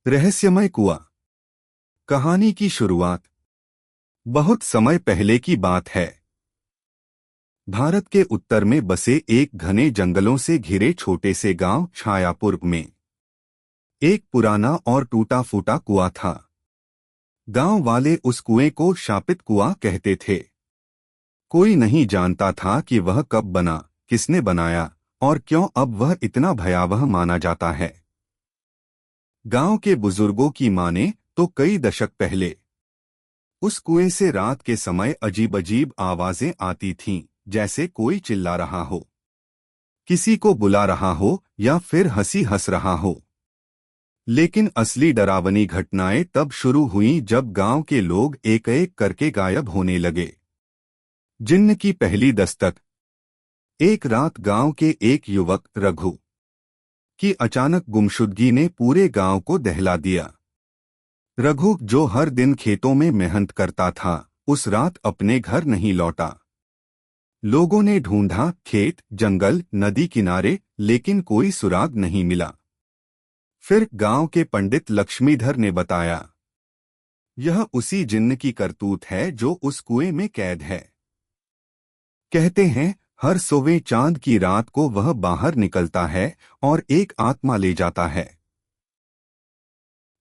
रहस्यमय कुआं। कहानी की शुरुआत बहुत समय पहले की बात है। भारत के उत्तर में बसे एक घने जंगलों से घिरे छोटे से गांव छायापुर में एक पुराना और टूटा फूटा कुआं था। गांव वाले उस कुएं को शापित कुआं कहते थे। कोई नहीं जानता था कि वह कब बना, किसने बनाया और क्यों अब वह इतना भयावह माना जाता है। गांव के बुजुर्गों की माने तो कई दशक पहले उस कुएं से रात के समय अजीब अजीब आवाजें आती थीं, जैसे कोई चिल्ला रहा हो, किसी को बुला रहा हो या फिर हंसी हंस रहा हो। लेकिन असली डरावनी घटनाएं तब शुरू हुईं जब गांव के लोग एक एक करके गायब होने लगे। जिन्न की पहली दस्तक। एक रात गांव के एक युवक रघु की अचानक गुमशुदगी ने पूरे गांव को दहला दिया। रघु, जो हर दिन खेतों में मेहनत करता था, उस रात अपने घर नहीं लौटा। लोगों ने ढूंढा खेत, जंगल, नदी किनारे, लेकिन कोई सुराग नहीं मिला। फिर गांव के पंडित लक्ष्मीधर ने बताया, यह उसी जिन्न की करतूत है जो उस कुएं में कैद है। कहते हैं हर सोवे चांद की रात को वह बाहर निकलता है और एक आत्मा ले जाता है।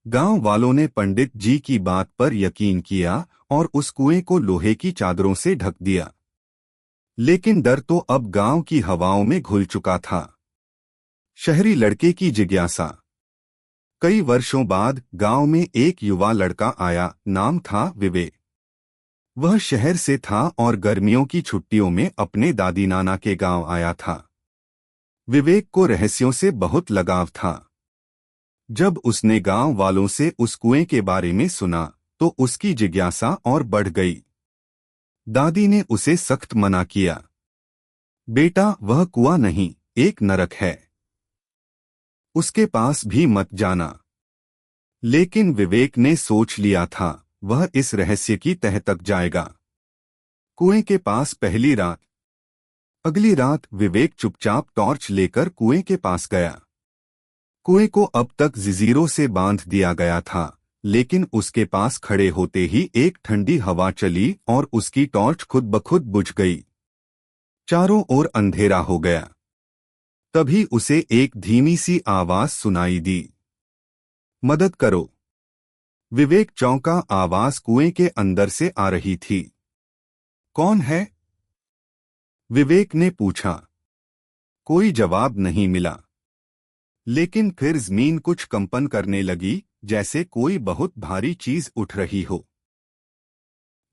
गांव वालों ने पंडित जी की बात पर यकीन किया और उस कुएं को लोहे की चादरों से ढक दिया। लेकिन डर तो अब गांव की हवाओं में घुल चुका था। शहरी लड़के की जिज्ञासा। कई वर्षों बाद गांव में एक युवा लड़का आया, नाम था विवेक। वह शहर से था और गर्मियों की छुट्टियों में अपने दादी नाना के गांव आया था। विवेक को रहस्यों से बहुत लगाव था। जब उसने गांव वालों से उस कुएं के बारे में सुना तो उसकी जिज्ञासा और बढ़ गई। दादी ने उसे सख्त मना किया, बेटा वह कुआं नहीं, एक नरक है, उसके पास भी मत जाना। लेकिन विवेक ने सोच लिया था वह इस रहस्य की तह तक जाएगा। कुएं के पास पहली रात। अगली रात विवेक चुपचाप टॉर्च लेकर कुएं के पास गया। कुएं को अब तक जंजीरों से बांध दिया गया था, लेकिन उसके पास खड़े होते ही एक ठंडी हवा चली और उसकी टॉर्च खुद ब खुद बुझ गई। चारों ओर अंधेरा हो गया। तभी उसे एक धीमी सी आवाज सुनाई दी, मदद करो। विवेक चौंका, आवाज कुएं के अंदर से आ रही थी। कौन है? विवेक ने पूछा। कोई जवाब नहीं मिला। लेकिन फिर जमीन कुछ कंपन करने लगी, जैसे कोई बहुत भारी चीज उठ रही हो।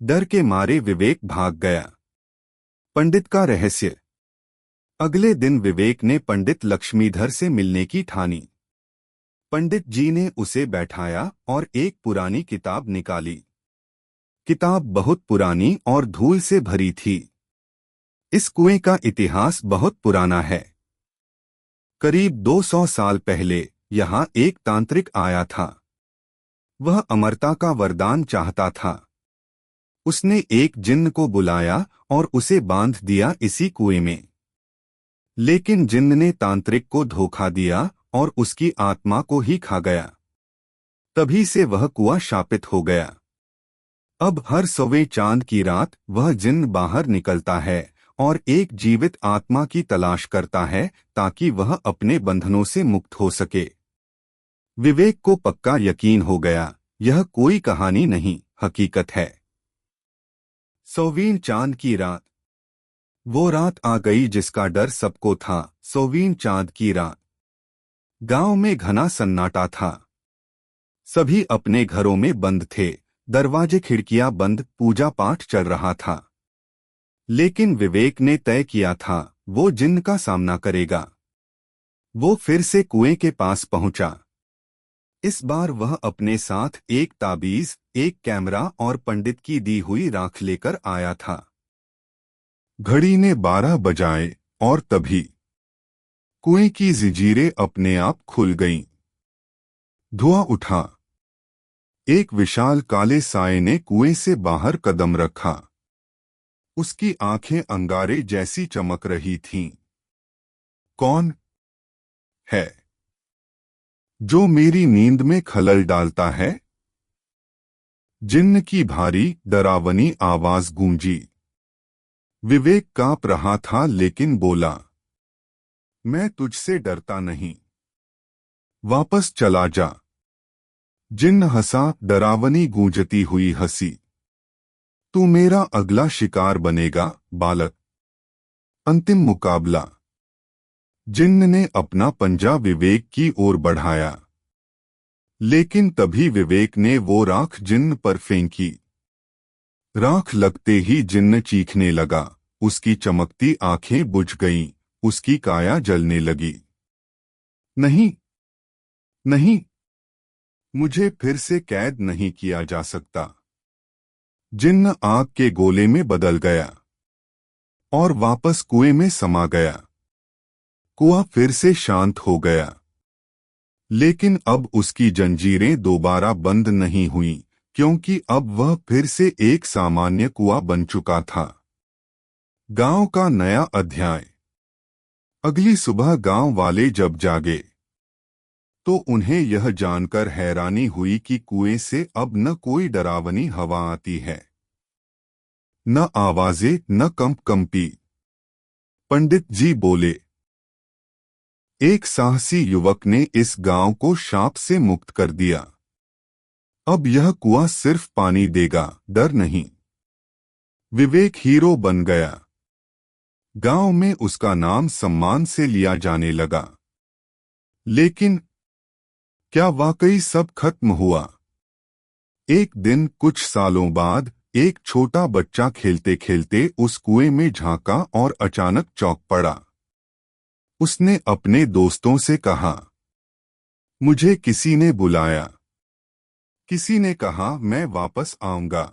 डर के मारे विवेक भाग गया। पंडित का रहस्य। अगले दिन विवेक ने पंडित लक्ष्मीधर से मिलने की ठानी। पंडित जी ने उसे बैठाया और एक पुरानी किताब निकाली। किताब बहुत पुरानी और धूल से भरी थी। इस कुएं का इतिहास बहुत पुराना है। करीब 200 साल पहले यहाँ एक तांत्रिक आया था। वह अमरता का वरदान चाहता था। उसने एक जिन्न को बुलाया और उसे बांध दिया इसी कुएं में। लेकिन जिन्न ने तांत्रिक को धोखा दिया और उसकी आत्मा को ही खा गया। तभी से वह कुआं शापित हो गया। अब हर सौवें चांद की रात वह जिन्न बाहर निकलता है और एक जीवित आत्मा की तलाश करता है ताकि वह अपने बंधनों से मुक्त हो सके। विवेक को पक्का यकीन हो गया, यह कोई कहानी नहीं, हकीकत है। सौवीं चांद की रात। वो रात आ गई जिसका डर सबको था। सौवीं चांद की रात। गांव में घना सन्नाटा था। सभी अपने घरों में बंद थे, दरवाजे खिड़कियां बंद, पूजा पाठ चल रहा था। लेकिन विवेक ने तय किया था वो जिन्न का सामना करेगा। वो फिर से कुएं के पास पहुंचा। इस बार वह अपने साथ एक ताबीज, एक कैमरा और पंडित की दी हुई राख लेकर आया था। घड़ी ने 12 बजाए और तभी कुएं की जंजीरें अपने आप खुल गईं। धुआं उठा। एक विशाल काले साए ने कुएं से बाहर कदम रखा। उसकी आंखें अंगारे जैसी चमक रही थीं। कौन है? जो मेरी नींद में खलल डालता है? जिन्न की भारी डरावनी आवाज गूंजी। विवेक कांप रहा था लेकिन बोला, मैं तुझसे डरता नहीं। वापस चला जा। जिन्न हंसा, डरावनी गूंजती हुई हंसी। तू मेरा अगला शिकार बनेगा, बालक। अंतिम मुकाबला। जिन्न ने अपना पंजा विवेक की ओर बढ़ाया, लेकिन तभी विवेक ने वो राख जिन्न पर फेंकी। राख लगते ही जिन्न चीखने लगा, उसकी चमकती आंखें बुझ गईं, उसकी काया जलने लगी। नहीं, नहीं, मुझे फिर से कैद नहीं किया जा सकता। जिन्न आग के गोले में बदल गया और वापस कुएं में समा गया। कुआं फिर से शांत हो गया, लेकिन अब उसकी जंजीरें दोबारा बंद नहीं हुईं, क्योंकि अब वह फिर से एक सामान्य कुआं बन चुका था। गांव का नया अध्याय। अगली सुबह गांव वाले जब जागे तो उन्हें यह जानकर हैरानी हुई कि कुएं से अब न कोई डरावनी हवा आती है, न आवाजें, न कंपी। पंडित जी बोले, एक साहसी युवक ने इस गांव को शाप से मुक्त कर दिया। अब यह कुआं सिर्फ पानी देगा, डर नहीं। विवेक हीरो बन गया। गांव में उसका नाम सम्मान से लिया जाने लगा। लेकिन क्या वाकई सब खत्म हुआ? एक दिन कुछ सालों बाद एक छोटा बच्चा खेलते खेलते उस कुएं में झांका और अचानक चौंक पड़ा। उसने अपने दोस्तों से कहा, मुझे किसी ने बुलाया। किसी ने कहा, मैं वापस आऊंगा।